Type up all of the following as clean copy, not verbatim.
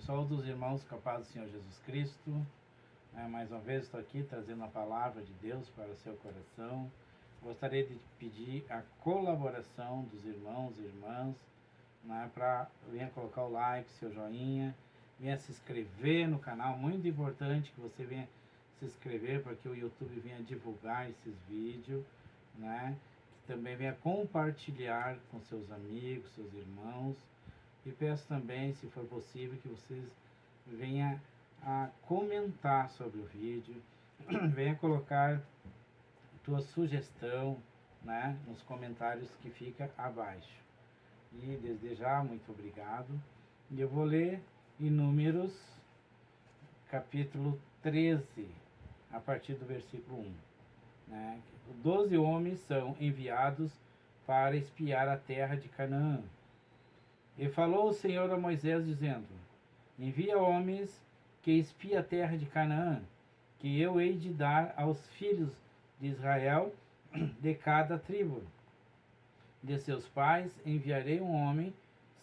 Saúde os irmãos com a paz do Senhor Jesus Cristo. Mais uma vez estou aqui trazendo a palavra de Deus para o seu coração. Gostaria de pedir a colaboração dos irmãos e irmãs, para venha colocar o like, seu joinha, venha se inscrever no canal. Muito importante que você venha se inscrever para que o YouTube venha divulgar esses vídeos, que também venha compartilhar com seus amigos, seus irmãos. E peço também, se for possível, que vocês venham a comentar sobre o vídeo, venha colocar tua sugestão, nos comentários que fica abaixo. E desde já, muito obrigado. E eu vou ler em Números, capítulo 13, a partir do versículo 1. 12 homens são enviados para espiar a terra de Canaã. E falou o Senhor a Moisés, dizendo: envia homens que espiem a terra de Canaã, que eu hei de dar aos filhos de Israel de cada tribo. De seus pais enviarei um homem,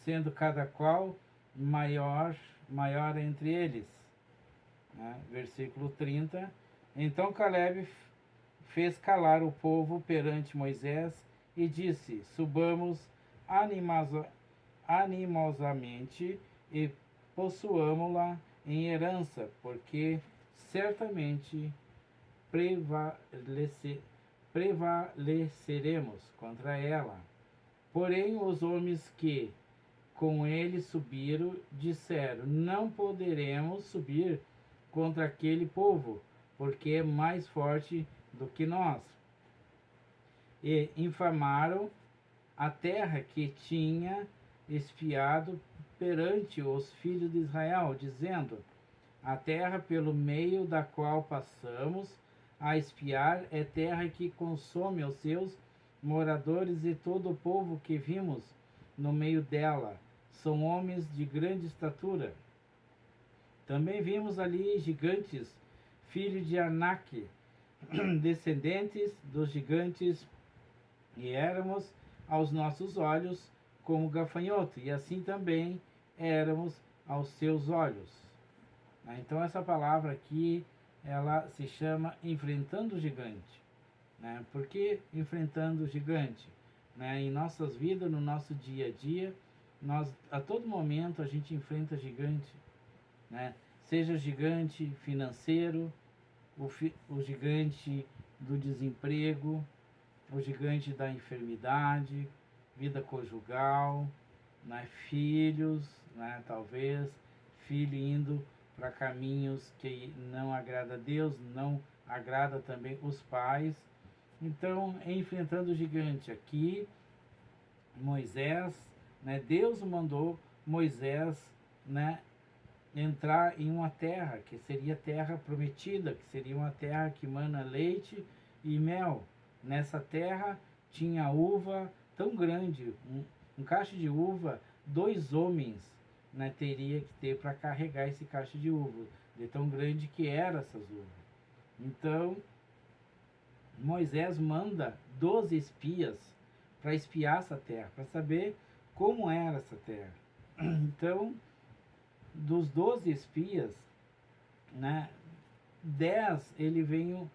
sendo cada qual maior entre eles. Versículo 30. Então Caleb fez calar o povo perante Moisés e disse: subamos animosamente e possuamo-la em herança, porque certamente prevaleceremos contra ela. Porém, os homens que com ele subiram disseram: não poderemos subir contra aquele povo, porque é mais forte do que nós. E infamaram a terra que tinha espiado perante os filhos de Israel, dizendo: a terra pelo meio da qual passamos a espiar é terra que consome os seus moradores, e todo o povo que vimos no meio dela são homens de grande estatura. Também vimos ali gigantes, filhos de Anak, descendentes dos gigantes, e éramos aos nossos olhos como gafanhoto, e assim também éramos aos seus olhos. Então essa palavra aqui, ela se chama enfrentando o gigante. Por que enfrentando o gigante? Em nossas vidas, no nosso dia a dia, a todo momento a gente enfrenta gigante. Seja gigante financeiro, o gigante do desemprego, o gigante da enfermidade, vida conjugal, filhos, talvez filho indo para caminhos que não agrada a Deus, não agrada também os pais. Então, enfrentando o gigante aqui, Moisés, Deus mandou Moisés, entrar em uma terra que seria terra prometida, que seria uma terra que mana leite e mel. Nessa terra tinha uva tão grande, um cacho de uva, 2 homens teria que ter para carregar esse cacho de uva, de tão grande que eram essas uvas. Então, Moisés manda 12 espias para espiar essa terra, para saber como era essa terra. Então, dos 12 espias, 10 ele veio,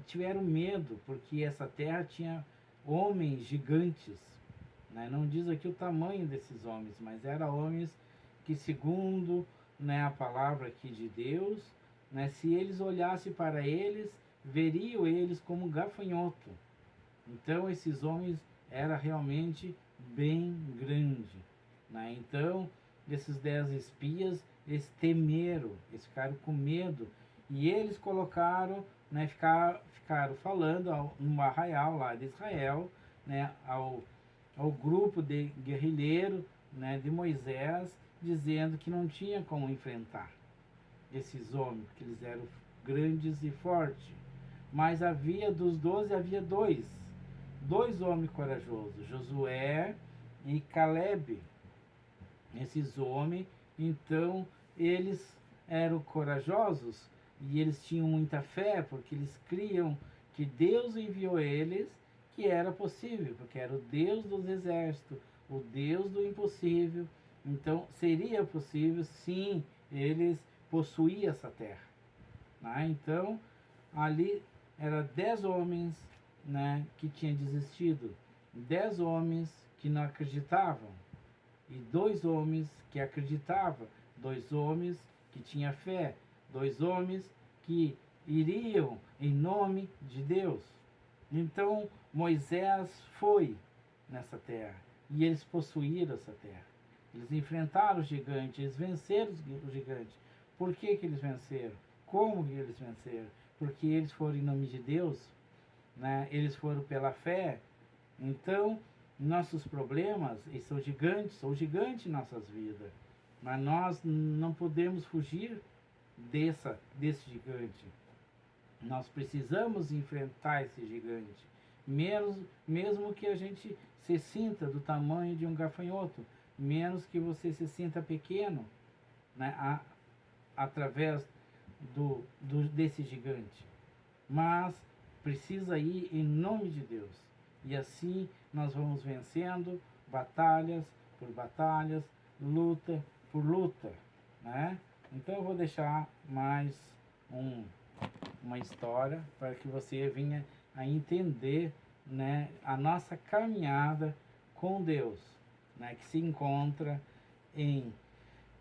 tiveram medo, porque essa terra tinha homens gigantes. Não diz aqui o tamanho desses homens, mas eram homens que, segundo a palavra aqui de Deus, se eles olhassem para eles, veriam eles como gafanhoto. Então esses homens eram realmente bem grandes. Então, desses 10 espias, eles temeram, eles ficaram com medo, e eles colocaram, ficaram falando no arraial lá de Israel, ao grupo de guerrilheiro, de Moisés, dizendo que não tinha como enfrentar esses homens, porque eles eram grandes e fortes. Mas dos 12 havia dois homens corajosos, Josué e Caleb. Esses homens, então, eles eram corajosos e eles tinham muita fé, porque eles criam que Deus enviou eles, que era possível, porque era o Deus dos exércitos, o Deus do impossível, Então, seria possível, sim, eles possuir essa terra. Né? Então, ali eram 10 homens, né, que tinham desistido, 10 homens que não acreditavam, e 2 homens que acreditavam, 2 homens que tinham fé, 2 homens que iriam em nome de Deus. Então, Moisés foi nessa terra, e eles possuíram essa terra. Eles enfrentaram o gigante, eles venceram o gigante. Por que eles venceram? Como que eles venceram? Porque eles foram em nome de Deus, né? Eles foram pela fé. Então, nossos problemas, eles são gigantes em nossas vidas. Mas nós não podemos fugir desse gigante. Nós precisamos enfrentar esse gigante. Mesmo que a gente se sinta do tamanho de um gafanhoto, menos que você se sinta pequeno, né, através desse gigante. Mas precisa ir em nome de Deus. E assim nós vamos vencendo batalhas por batalhas, luta por luta. Né? Então eu vou deixar mais uma história para que você venha a entender, né, a nossa caminhada com Deus, né, que se encontra em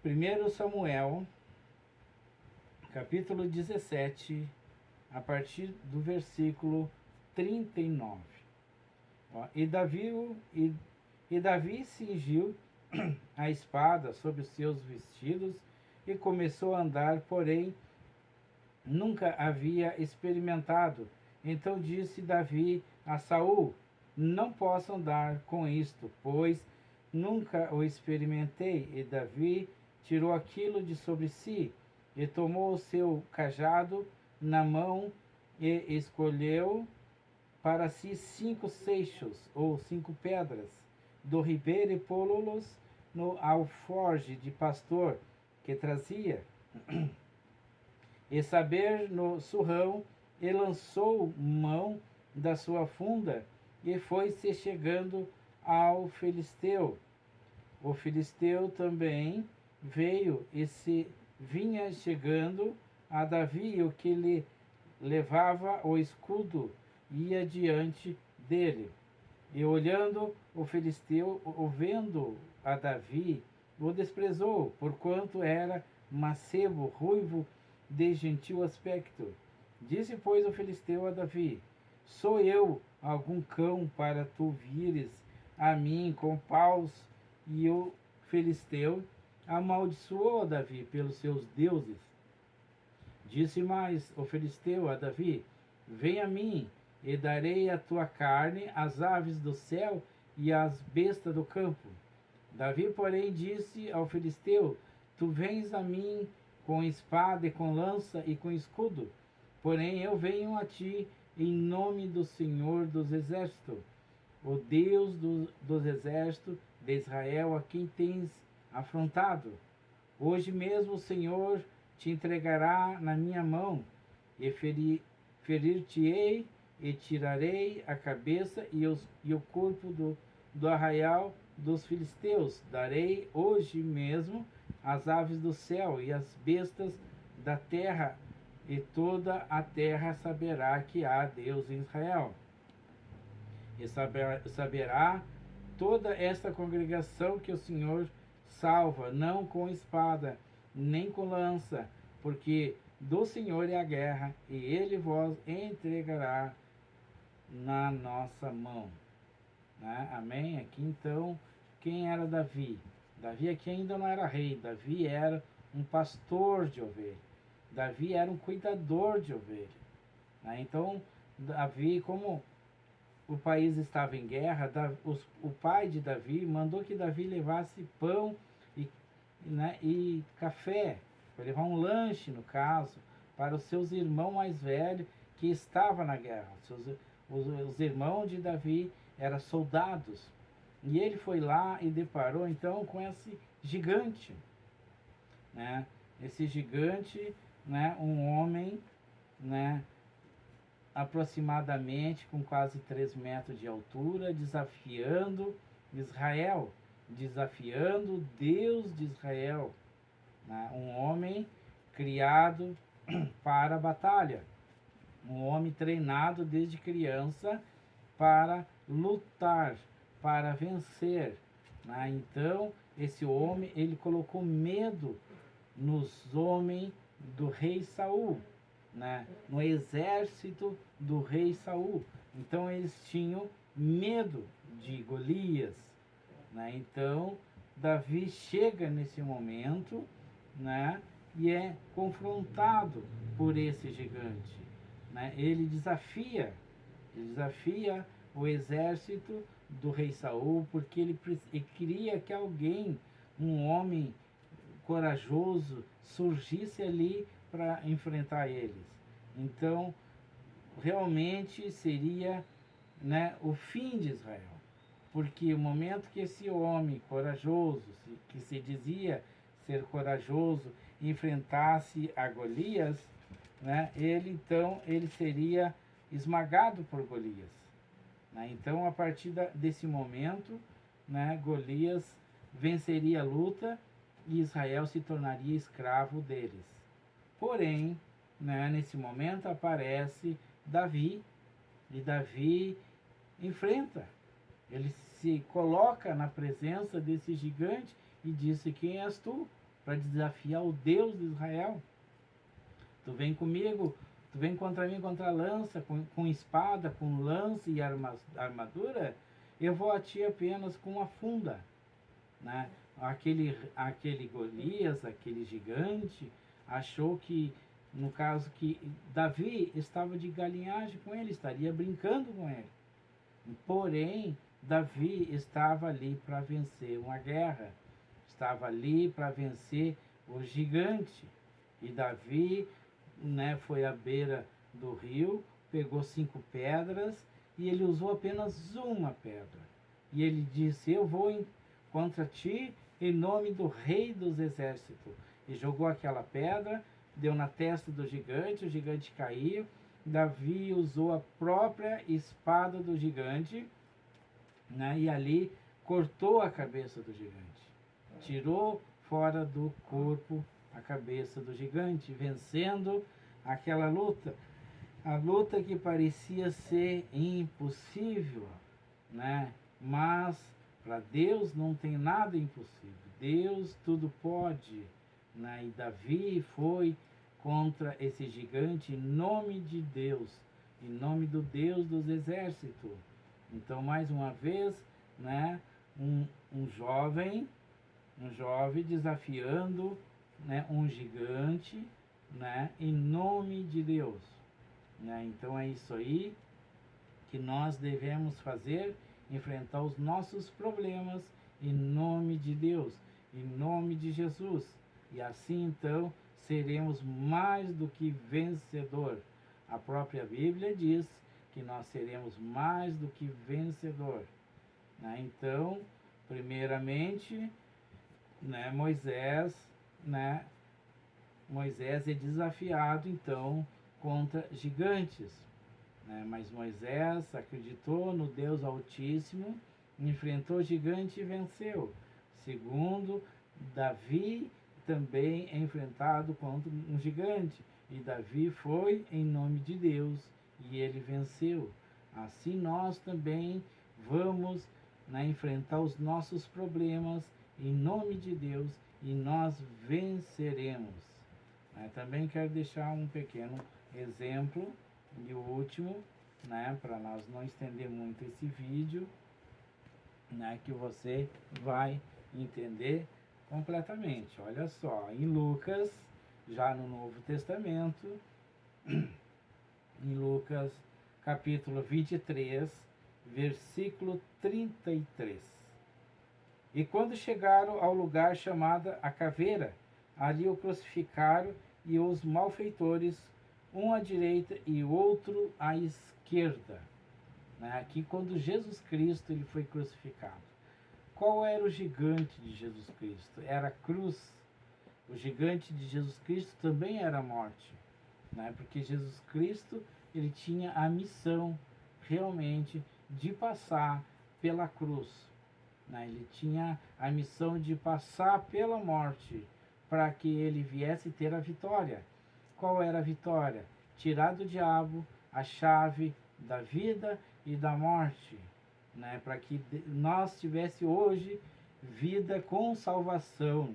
1 Samuel, capítulo 17, a partir do versículo 39. Ó, e Davi cingiu a espada sobre os seus vestidos e começou a andar, porém nunca havia experimentado. Então disse Davi a Saul: não posso andar com isto, pois nunca o experimentei. E Davi tirou aquilo de sobre si e tomou o seu cajado na mão e escolheu para si 5 seixos ou 5 pedras do ribeiro e pô-los no alforje de pastor que trazia e saber no surrão, e lançou mão da sua funda, e foi-se chegando ao filisteu. O filisteu também veio e se vinha chegando a Davi, o que lhe levava o escudo, ia diante dele. E olhando o filisteu, vendo a Davi, o desprezou, porquanto era mancebo, ruivo, de gentil aspecto. Disse, pois, o filisteu a Davi: sou eu algum cão para tu vires a mim com paus? E o filisteu amaldiçoou a Davi pelos seus deuses. Disse mais o filisteu a Davi: vem a mim, e darei a tua carne às aves do céu e às bestas do campo. Davi, porém, disse ao filisteu: tu vens a mim com espada e com lança e com escudo, porém eu venho a ti em nome do Senhor dos Exércitos, o Deus dos exércitos de Israel, a quem tens afrontado. Hoje mesmo o Senhor te entregará na minha mão, e ferir-te-ei, e tirarei a cabeça e o corpo do arraial dos filisteus. Darei hoje mesmo as aves do céu e as bestas da terra, e toda a terra saberá que há Deus em Israel. E saberá toda esta congregação que o Senhor salva, não com espada, nem com lança, porque do Senhor é a guerra, e ele vos entregará na nossa mão. Né? Amém? Aqui então, quem era Davi? Davi aqui ainda não era rei, Davi era um pastor de ovelha. Davi era um cuidador de ovelha. Né? Então, Davi, como o país estava em guerra, o pai de Davi mandou que Davi levasse pão e café, para levar um lanche, no caso, para os seus irmãos mais velhos que estavam na guerra. Os irmãos de Davi eram soldados. E ele foi lá e deparou então com esse gigante, né? Esse gigante, né? Um homem, né? Aproximadamente com quase 3 metros de altura, desafiando Israel. desafiando o Deus de Israel, né? Um homem criado para a batalha, um homem treinado desde criança para lutar, para vencer, né? Então, esse homem, ele colocou medo nos homens do rei Saul, né? No exército do rei Saul. Então, eles tinham medo de Golias, né? Então, Davi chega nesse momento, né? E é confrontado por esse gigante, né? Ele desafia o exército do rei Saul, porque ele queria que alguém, um homem corajoso, surgisse ali para enfrentar eles. Então, realmente seria, né, o fim de Israel. Porque o momento que esse homem corajoso, que se dizia ser corajoso, enfrentasse a Golias, né, ele seria esmagado por Golias, né? Então, a partir desse momento, né, Golias venceria a luta e Israel se tornaria escravo deles. Porém, né, nesse momento aparece Davi, e Davi enfrenta. Ele se coloca na presença desse gigante e disse: quem és tu para desafiar o Deus de Israel? Tu vem comigo, tu vem contra mim contra a lança, com espada, com lança e armadura, eu vou a ti apenas com uma funda, né? Aquele Golias, aquele gigante, achou que, no caso, que Davi estava de galinhagem com ele, estaria brincando com ele. Porém, Davi estava ali para vencer uma guerra, estava ali para vencer o gigante. E Davi, né, foi à beira do rio, pegou 5 pedras e ele usou apenas uma pedra. E ele disse: eu vou contra ti em nome do rei dos exércitos. E jogou aquela pedra, deu na testa do gigante, o gigante caiu. Davi usou a própria espada do gigante, né, e ali cortou a cabeça do gigante. Tirou fora do corpo a cabeça do gigante, vencendo aquela luta. A luta que parecia ser impossível, né? Mas para Deus não tem nada impossível. Deus tudo pode, né? E Davi foi contra esse gigante em nome de Deus, em nome do Deus dos exércitos. Então, mais uma vez, né, um jovem desafiando, né, um gigante, né, em nome de Deus, né? Então é isso aí que nós devemos fazer, enfrentar os nossos problemas em nome de Deus, em nome de Jesus. E assim então seremos mais do que vencedor. A própria Bíblia diz que nós seremos mais do que vencedor, né? Então, primeiramente, né, Moisés é desafiado então contra gigantes, né? Mas Moisés acreditou no Deus Altíssimo, enfrentou o gigante e venceu. Segundo, Davi também é enfrentado contra um gigante, e Davi foi em nome de Deus e ele venceu. Assim nós também vamos, né, enfrentar os nossos problemas em nome de Deus e nós venceremos. Também quero deixar um pequeno exemplo, e o último, né, para nós não estender muito esse vídeo, né, que você vai entender completamente. Olha só, em Lucas, já no Novo Testamento, em Lucas capítulo 23, versículo 33. E quando chegaram ao lugar chamado a Caveira, ali o crucificaram e os malfeitores, um à direita e outro à esquerda. Aqui, quando Jesus Cristo ele foi crucificado. Qual era o gigante de Jesus Cristo? Era a cruz. O gigante de Jesus Cristo também era a morte, né? Porque Jesus Cristo ele tinha a missão realmente de passar pela cruz, né? Ele tinha a missão de passar pela morte para que ele viesse ter a vitória. Qual era a vitória? Tirar do diabo a chave da vida e da morte, né? Para que nós tivesse hoje vida com salvação,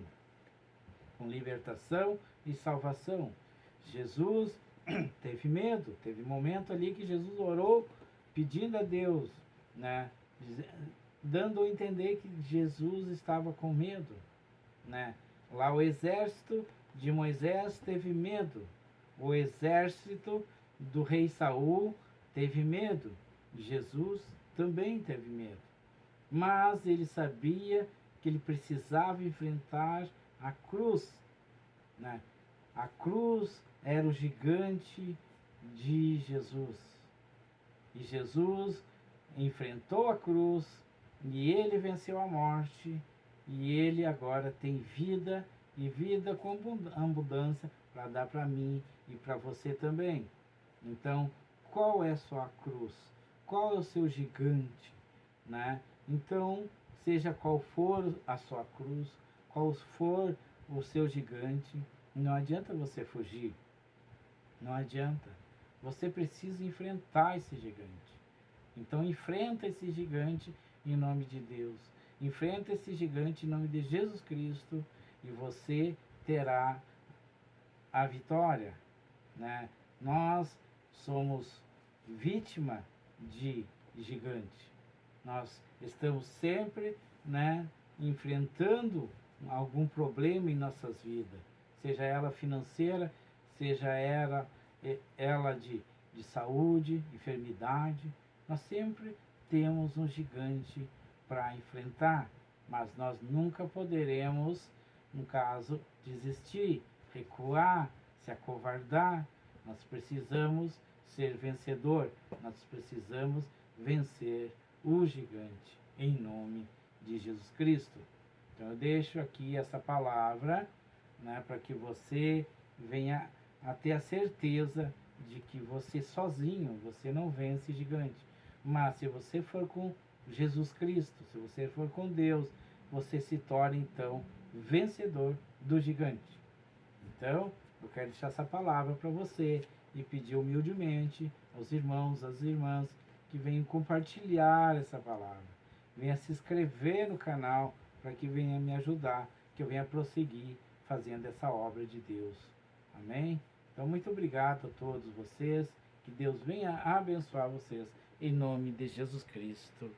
com libertação e salvação. Jesus teve medo, teve momento ali que Jesus orou pedindo a Deus, né? Dando a entender que Jesus estava com medo, né? Lá o exército de Moisés teve medo, o exército do rei Saul teve medo, Jesus também teve medo, mas ele sabia que ele precisava enfrentar a cruz, né? A cruz era o gigante de Jesus. E Jesus enfrentou a cruz e ele venceu a morte e ele agora tem vida e vida com abundância para dar para mim e para você também. Então, qual é a sua cruz? Qual é o seu gigante, né? Então, seja qual for a sua cruz, qual for o seu gigante, não adianta você fugir. Não adianta. Você precisa enfrentar esse gigante. Então, enfrenta esse gigante em nome de Deus. Enfrenta esse gigante em nome de Jesus Cristo e você terá a vitória, né? Nós somos vítima de gigante. Nós estamos sempre, né, enfrentando algum problema em nossas vidas, seja ela financeira, seja ela de saúde, enfermidade. Nós sempre temos um gigante para enfrentar, mas nós nunca poderemos, no caso, desistir, recuar, se acovardar. Nós precisamos ser vencedor, nós precisamos vencer o gigante, em nome de Jesus Cristo. Então eu deixo aqui essa palavra, né, para que você venha a ter a certeza de que você sozinho, você não vence gigante. Mas se você for com Jesus Cristo, se você for com Deus, você se torna então vencedor do gigante. Então, eu quero deixar essa palavra para você e pedir humildemente aos irmãos, às irmãs que venham compartilhar essa palavra. Venha se inscrever no canal para que venha me ajudar, que eu venha prosseguir fazendo essa obra de Deus. Amém? Então, muito obrigado a todos vocês. Que Deus venha abençoar vocês. Em nome de Jesus Cristo.